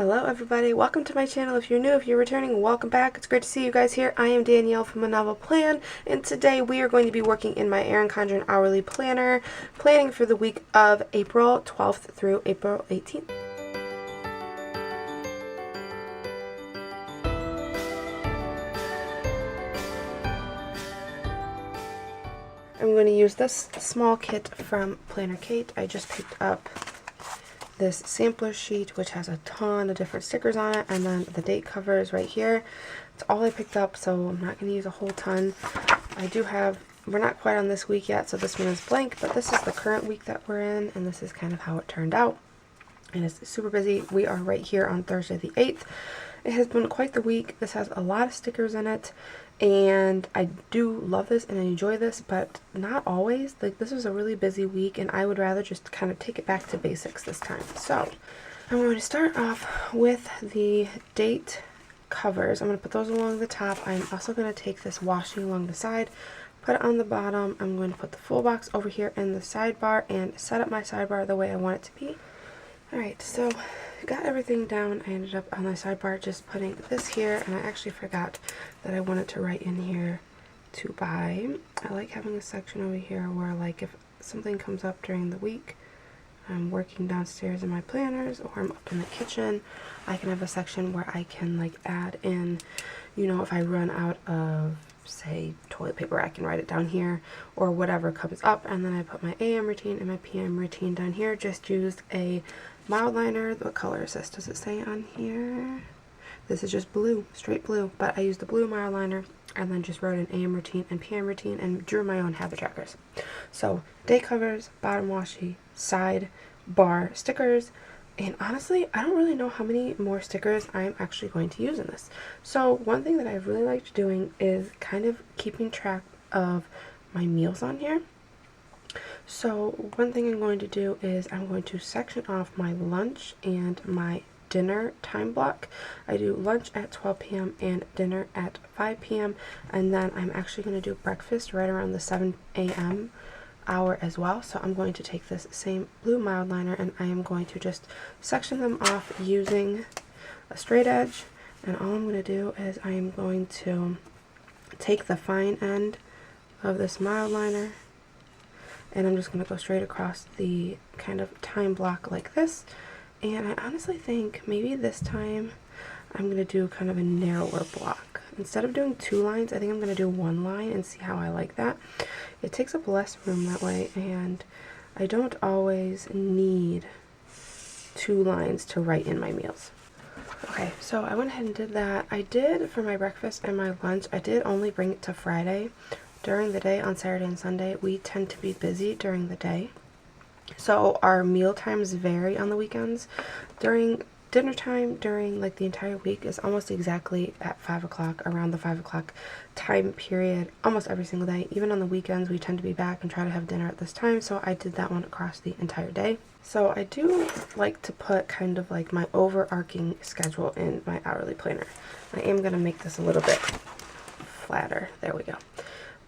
Hello everybody, welcome to my channel. If you're new, if you're returning, welcome back. It's great to see you guys here. I am Danielle from A Novel Plan, and today we are going to be working in my Erin Condren hourly planner, planning for the week of April 12th through April 18th. I'm going to use this small kit from Planner Kate. I just picked up this sampler sheet, which has a ton of different stickers on it, and then the date covers right here. It's all I picked up, so I'm not going to use a whole ton. We're not quite on this week yet, so this one is blank, but this is the current week that we're in, and this is kind of how it turned out. And it's super busy. We are right here on Thursday the 8th. It has been quite the week. This has a lot of stickers in it, and I do love this and I enjoy this, but not always. Like, this was a really busy week, and I would rather just kind of take it back to basics this time. So I'm going to start off with the date covers. I'm going to put those along the top. I'm also going to take this washi along the side, put it on the bottom. I'm going to put the full box over here in the sidebar and set up my sidebar the way I want it to be. Alright, so got everything down. I ended up on my sidebar just putting this here, and I actually forgot that I wanted to write in here to buy. I like having a section over here where, like, if something comes up during the week, I'm working downstairs in my planners or I'm up in the kitchen, I can have a section where I can, like, add in, you know, if I run out of, say, toilet paper, I can write it down here, or whatever comes up. And then I put my AM routine and my PM routine down here. Just used a mild liner. What color is this? Does it say on here? This is just blue, straight blue, but I used the blue mild liner and then just wrote an AM routine and PM routine and drew my own habit trackers. So day covers, bottom washi, side bar stickers, and honestly, I don't really know how many more stickers I'm actually going to use in this. So one thing that I've really liked doing is kind of keeping track of my meals on here. So one thing I'm going to do is I'm going to section off my lunch and my dinner time block. I do lunch at 12 p.m. and dinner at 5 p.m. and then I'm actually going to do breakfast right around the 7 a.m. hour as well. So I'm going to take this same blue mild liner and I am going to just section them off using a straight edge, and all I'm going to do is I am going to take the fine end of this mild liner and I'm just going to go straight across the kind of time block like this. And I honestly think maybe this time I'm going to do kind of a narrower block. Instead of doing 2 lines, I think I'm going to do 1 line and see how I like that. It takes up less room that way, and I don't always need 2 lines to write in my meals. Okay, so I went ahead and did that. I did, for my breakfast and my lunch, I did only bring it to Friday. During the day on Saturday and Sunday, we tend to be busy during the day. So our meal times vary on the weekends. During dinner time, during like the entire week, is almost exactly at 5 o'clock, around the 5 o'clock time period, almost every single day. Even on the weekends, we tend to be back and try to have dinner at this time. So I did that one across the entire day. So I do like to put kind of like my overarching schedule in my hourly planner. I am going to make this a little bit flatter. There we go.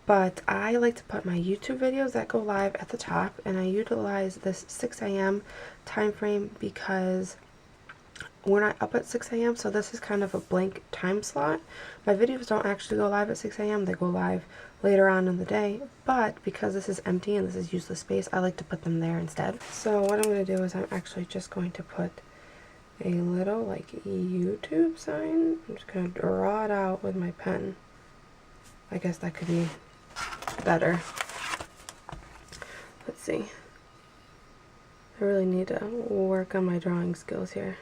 But I like to put my YouTube videos that go live at the top, and I utilize this 6 a.m. time frame because we're not up at 6 a.m. so this is kind of a blank time slot. My videos don't actually go live at 6 a.m. They go live later on in the day, but because this is empty and this is useless space, I like to put them there instead. So what I'm going to do is I'm actually just going to put a little like YouTube sign. I'm just going to draw it out with my pen. I guess that could be better. Let's see. I really need to work on my drawing skills here.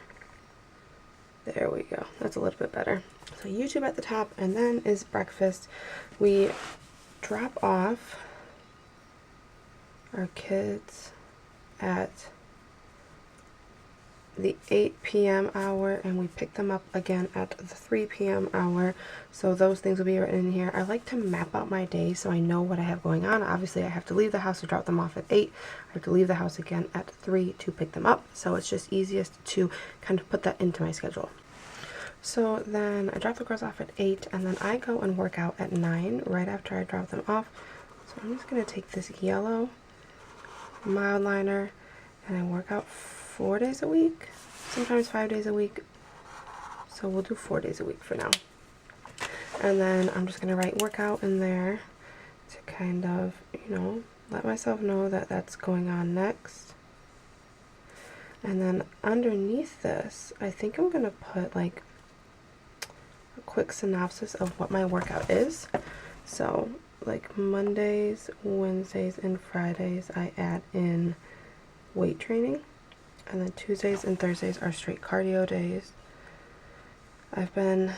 There we go. That's a little bit better. So YouTube at the top, and then is breakfast. We drop off our kids at the 8 p.m. hour, and we pick them up again at the 3 p.m. hour. So those things will be written in here. I like to map out my day so I know what I have going on. Obviously, I have to leave the house to drop them off at 8. I have to leave the house again at 3 to pick them up. So it's just easiest to kind of put that into my schedule. So then I drop the girls off at 8, and then I go and work out at 9 right after I drop them off. So I'm just going to take this yellow mild liner and I work out 4 days a week, sometimes 5 days a week, So we'll do 4 days a week for now. And then I'm just going to write workout in there to kind of, you know, let myself know that that's going on next. And then underneath this, I think I'm going to put like a quick synopsis of what my workout is. So like Mondays, Wednesdays, and Fridays, I add in weight training. And then Tuesdays and Thursdays are straight cardio days. I've been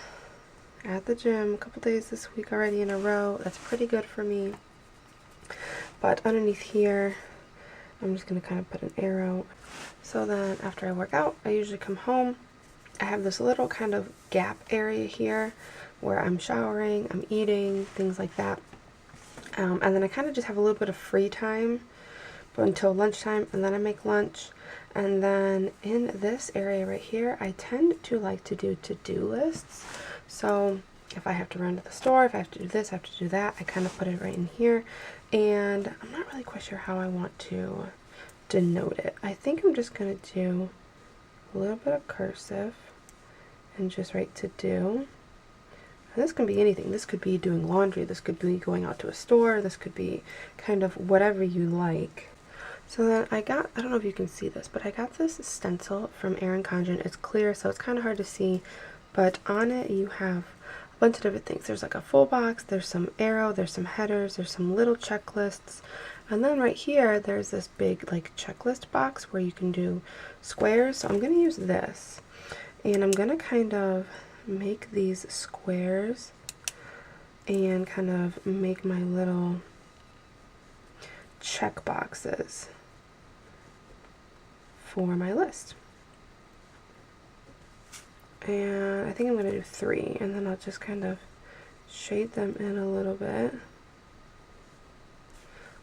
at the gym a couple days this week already in a row. That's pretty good for me. But underneath here, I'm just going to kind of put an arrow. So then after I work out, I usually come home. I have this little kind of gap area here where I'm showering, I'm eating, things like that. And then I kind of just have a little bit of free time until lunchtime, and then I make lunch. And then in this area right here, I tend to like to do to-do lists. So if I have to run to the store, if I have to do this, I have to do that, I kind of put it right in here. And I'm not really quite sure how I want to denote it. I think I'm just going to do a little bit of cursive and just write to do. And this can be anything. This could be doing laundry, this could be going out to a store, this could be kind of whatever you like. So then I don't know if you can see this, but I got this stencil from Erin Condren. It's clear, so it's kind of hard to see, but on it you have a bunch of different things. There's like a full box, there's some arrow, there's some headers, there's some little checklists, and then right here there's this big like checklist box where you can do squares. So I'm going to use this, and I'm going to kind of make these squares and kind of make my little check boxes for my list. And I think I'm going to do 3, and then I'll just kind of shade them in a little bit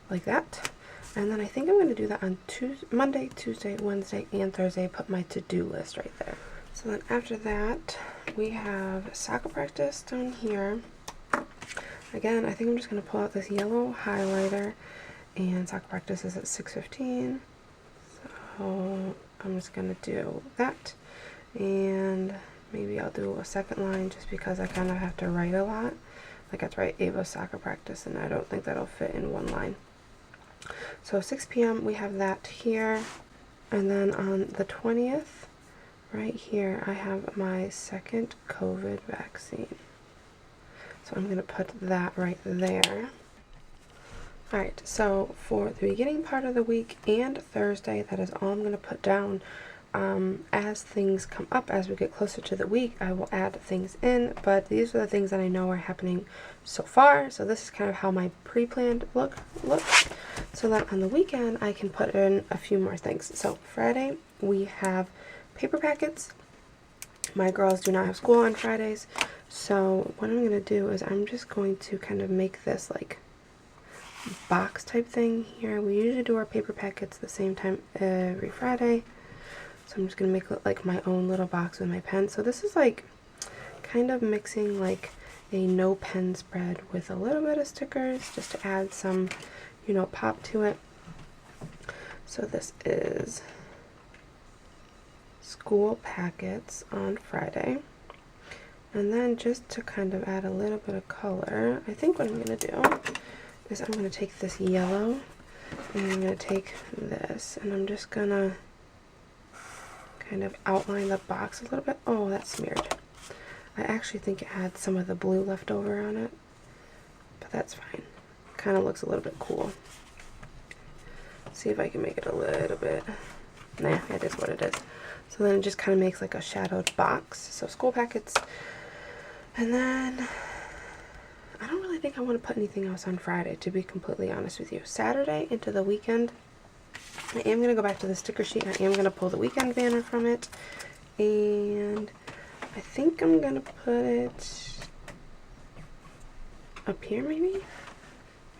like that. And then I think I'm going to do that on Monday, Tuesday, Wednesday, and Thursday. Put my to-do list right there. So then after that, we have soccer practice down here. Again, I think I'm just going to pull out this yellow highlighter, and soccer practice is at 6:15. So I'm just going to do that, and maybe I'll do a second line just because I kind of have to write a lot. Like I have to write Ava's soccer practice, and I don't think that'll fit in one line. So 6 p.m. we have that here, and then on the 20th, right here, I have my second COVID vaccine. So I'm going to put that right there. Alright, so for the beginning part of the week and Thursday, that is all I'm going to put down. As things come up, as we get closer to the week, I will add things in, but these are the things that I know are happening so far. So this is kind of how my pre-planned look looks. So then on the weekend, I can put in a few more things. So Friday, we have paper packets. My girls do not have school on Fridays, so what I'm going to do is I'm just going to kind of make this like box type thing here. We usually do our paper packets the same time every Friday, so I'm just going to make like my own little box with my pen. So this is like kind of mixing like a no pen spread with a little bit of stickers just to add some, you know, pop to it. So this is school packets on Friday. And then just to kind of add a little bit of color, I think what I'm going to do is I'm going to take this yellow, and I'm going to take this, and I'm just going to kind of outline the box a little bit. Oh, that's smeared. I actually think it had some of the blue left over on it, but that's fine. Kind of looks a little bit cool. See if I can make it a little bit. Nah, it is what it is. So then it just kind of makes like a shadowed box. So school packets. And then I don't really think I want to put anything else on Friday, to be completely honest with you. Saturday into the weekend, I am going to go back to the sticker sheet. I am going to pull the weekend banner from it. And I think I'm going to put it up here maybe?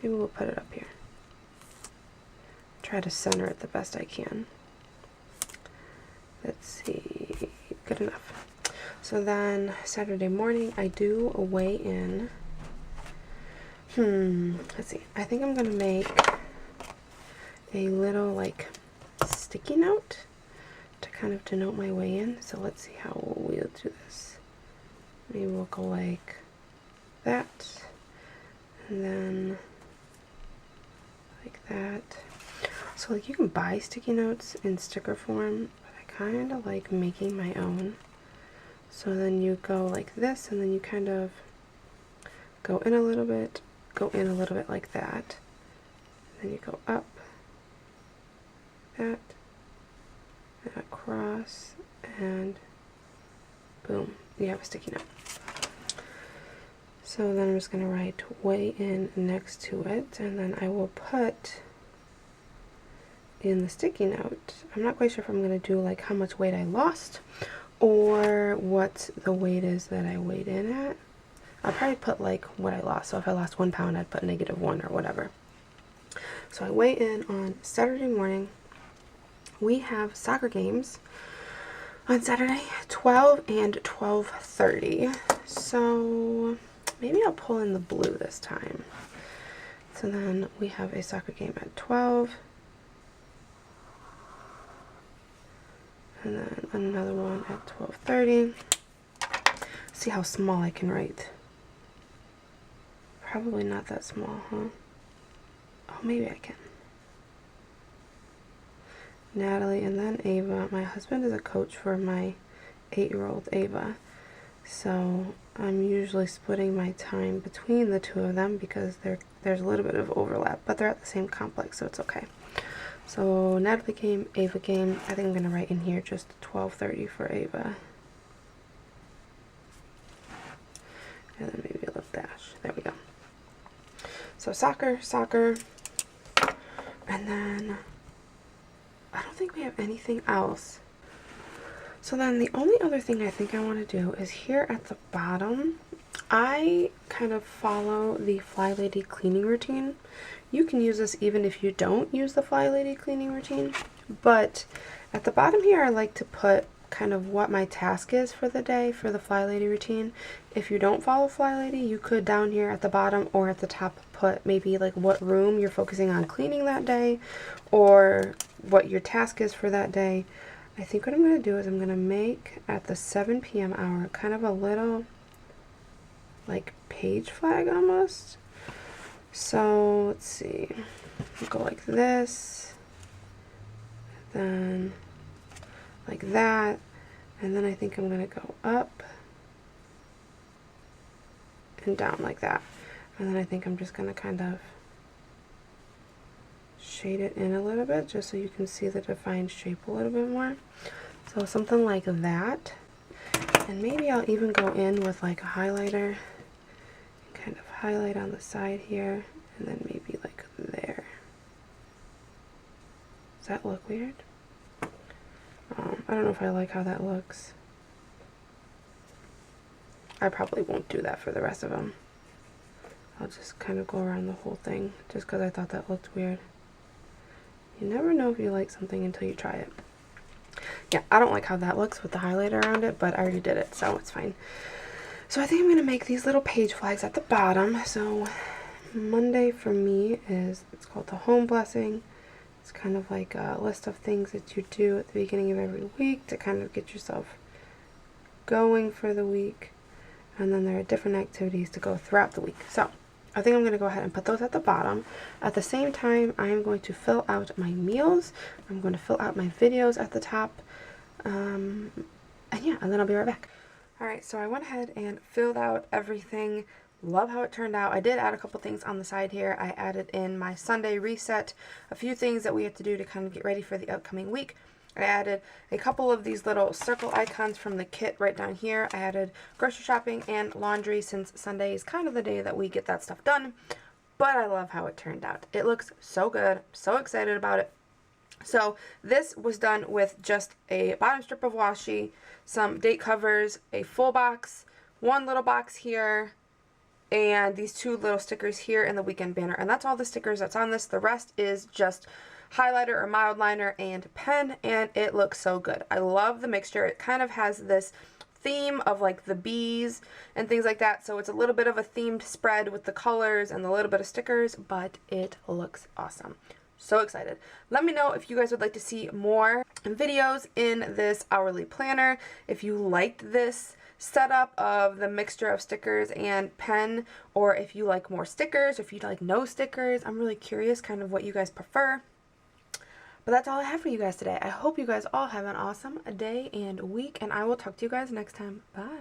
Maybe we'll put it up here. Try to center it the best I can. Let's see. Good enough. So then Saturday morning I do a weigh-in. Let's see. I think I'm going to make a little like sticky note to kind of denote my weigh-in. So let's see how we'll do this. maybe we'll go like that, and then like that. So like you can buy sticky notes in sticker form, but I kind of like making my own. So then you go like this, and then you kind of go in a little bit, go in a little bit like that. Then you go up, that, and across, and boom, you have a sticky note. So then I'm just going to write weigh in next to it, and then I will put in the sticky note. I'm not quite sure if I'm going to do like how much weight I lost or what the weight is that I weighed in at. I'll probably put like what I lost. So if I lost 1 pound, I'd put -1 or whatever. So I weigh in on Saturday morning. We have soccer games on Saturday, 12 and 12:30. So maybe I'll pull in the blue this time. So then we have a soccer game at 12. And then another one at 12:30. See how small I can write. Probably not that small, huh? Oh, maybe I can. Natalie, and then Ava. My husband is a coach for my 8-year-old Ava. So I'm usually splitting my time between the two of them because there's a little bit of overlap, but they're at the same complex, so it's okay. So Natalie game, Ava game. I think I'm going to write in here just 12:30 for Ava. And then maybe a little dash. There we go. So soccer. And then I don't think we have anything else. So then the only other thing I think I want to do is here at the bottom, I kind of follow the Fly Lady cleaning routine. You can use this even if you don't use the Fly Lady cleaning routine, but at the bottom here I like to put kind of what my task is for the day for the Fly Lady routine. If you don't follow Fly Lady, you could down here at the bottom or at the top put maybe like what room you're focusing on cleaning that day or what your task is for that day. I think what I'm going to do is I'm going to make at the 7 p.m. hour kind of a little like page flag almost. So let's see, we'll go like this, then like that, and then I think I'm going to go up and down like that, and then I think I'm just going to kind of shade it in a little bit just so you can see the defined shape a little bit more. So something like that, and maybe I'll even go in with like a highlighter and kind of highlight on the side here, and then maybe like there. Does that look weird? I don't know if I like how that looks. I probably won't do that for the rest of them. I'll just kind of go around the whole thing just because I thought that looked weird. You never know if you like something until you try it. Yeah, I don't like how that looks with the highlighter around it, but I already did it, so it's fine. So I think I'm going to make these little page flags at the bottom. So Monday for me is, it's called the Home Blessing. It's kind of like a list of things that you do at the beginning of every week to kind of get yourself going for the week. And then there are different activities to go throughout the week. So I think I'm going to go ahead and put those at the bottom. At the same time, I am going to fill out my meals. I'm going to fill out my videos at the top. And yeah, and then I'll be right back. Alright, so I went ahead and filled out everything. Love how it turned out. I did add a couple things on the side here. I added in my Sunday reset, a few things that we have to do to kind of get ready for the upcoming week. I added a couple of these little circle icons from the kit right down here. I added grocery shopping and laundry since Sunday is kind of the day that we get that stuff done. But I love how it turned out. It looks so good. So excited about it. So this was done with just a bottom strip of washi, some date covers, a full box, one little box here, and these two little stickers here in the weekend banner. And that's all the stickers that's on this. The rest is just highlighter or mild liner and pen, and it looks so good. I love the mixture. It kind of has this theme of like the bees and things like that, so it's a little bit of a themed spread with the colors and a little bit of stickers, but it looks awesome. So excited. Let me know if you guys would like to see more videos in this hourly planner. If you liked this setup of the mixture of stickers and pen, or if you like more stickers, or if you like no stickers. I'm really curious kind of what you guys prefer. But that's all I have for you guys today. I hope you guys all have an awesome day and week, and I will talk to you guys next time. Bye.